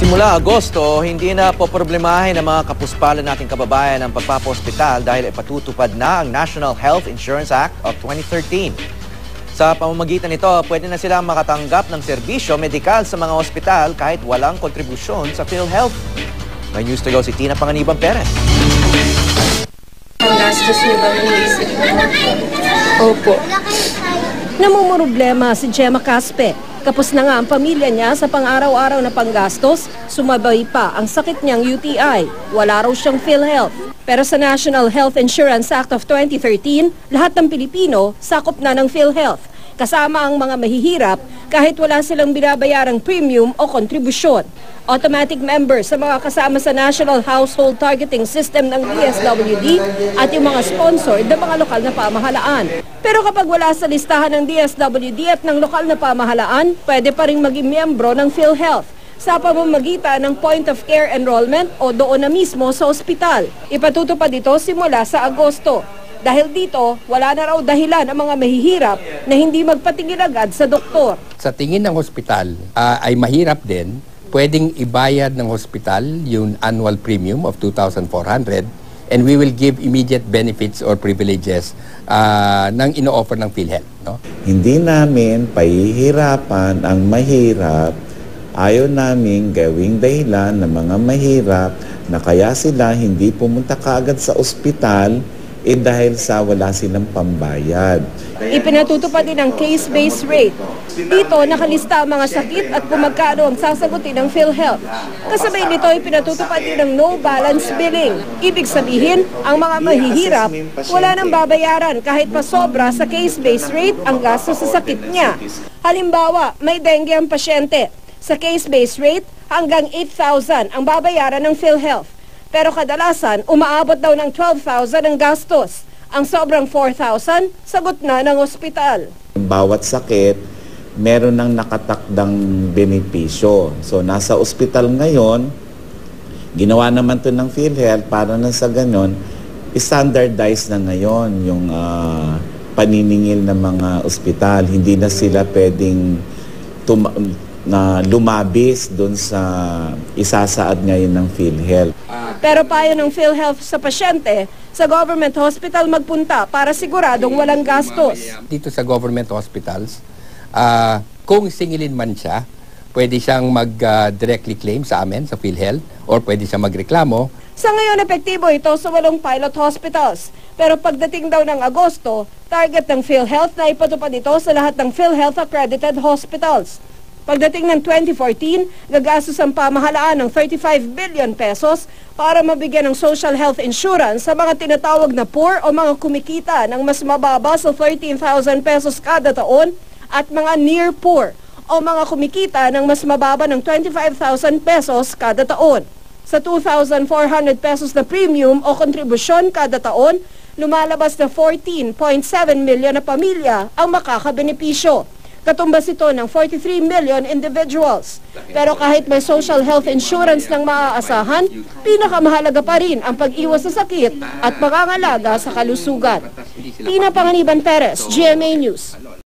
Simula Agosto, hindi na poproblemahin ng mga kapuspalan nating kababayan ang pagpapaospital dahil ipatutupad na ang National Health Insurance Act of 2013. Sa pamamagitan nito, pwede na silang makatanggap ng serbisyo medikal sa mga ospital kahit walang kontribusyon sa PhilHealth. May news to go si Tina Panganiban Perez. Ang gastos niyo ba inisip? Opo. Namumroblema si Gemma Caspe. Kapos na nga ang pamilya niya sa pang-araw-araw na panggastos, sumabay pa ang sakit niyang UTI. Wala raw siyang PhilHealth. Pero sa National Health Insurance Act of 2013, lahat ng Pilipino sakop na ng PhilHealth. Kasama ang mga mahihirap kahit wala silang binabayarang premium o kontribusyon. Automatic member sa mga kasama sa National Household Targeting System ng DSWD at yung mga sponsor ng mga lokal na pamahalaan. Pero kapag wala sa listahan ng DSWD at ng lokal na pamahalaan, pwede pa rin maging miyembro ng PhilHealth sa pamamagitan ng point of care enrollment o doon na mismo sa ospital. Ipatutupad ito simula sa Agosto. Dahil dito, wala na raw dahilan ang mga mahihirap na hindi magpatigil agad sa doktor. Sa tingin ng ospital ay mahirap din, pwedeng ibayad ng hospital yung annual premium of 2,400 and we will give immediate benefits or privileges ng ino-offer ng PhilHealth. No? Hindi namin pahihirapan ang mahirap. Ayaw namin gawing dahilan ng mga mahirap na kaya sila hindi pumunta kaagad sa ospital dahil sa wala silang pambayad. Ipinatutupad din ang case-based rate. Dito nakalista ang mga sakit at kung magkano ang sasagutin ng PhilHealth. Kasabay nito ipinatutupad din ang no balance billing. Ibig sabihin, ang mga mahihirap wala nang babayaran kahit pa sobra sa case-based rate ang gasto sa sakit niya. Halimbawa, may dengue ang pasyente. Sa case-based rate, hanggang 8,000 ang babayaran ng PhilHealth. Pero kadalasan, umaabot daw ng 12,000 ang gastos. Ang sobrang 4,000, sagot na ng ospital. Bawat sakit, meron ng nakatakdang benepisyo. So, nasa ospital ngayon, ginawa naman to ng PhilHealth para na sa ganon, standardize na ngayon yung paniningil ng mga ospital. Hindi na sila pwedeng lumabis doon sa isasaad ngayon ng PhilHealth. Pero payo ng PhilHealth sa pasyente, sa government hospital magpunta para siguradong walang gastos. Dito sa government hospitals, kung singilin man siya, pwede siyang mag-directly claim sa amin, sa PhilHealth, or pwede siyang magreklamo. Sa ngayon, epektibo ito sa 8 pilot hospitals. Pero pagdating daw ng Agosto, target ng PhilHealth na ipatupad ito sa lahat ng PhilHealth accredited hospitals. Pagdating ng 2014, gagastos ang pamahalaan ng 35 billion pesos para mabigyan ng social health insurance sa mga tinatawag na poor o mga kumikita ng mas mababa sa 13,000 pesos kada taon at mga near poor o mga kumikita ng mas mababa ng 25,000 pesos kada taon. Sa 2,400 pesos na premium o kontribusyon kada taon, lumalabas na 14.7 million na pamilya ang makakabenepisyo. Katumbas ito ng 43 million individuals. Pero kahit may social health insurance ng maaasahan, pinakamahalaga pa rin ang pag-iwas sa sakit at pangangalaga sa kalusugan. Tina Panganiban Perez, GMA News.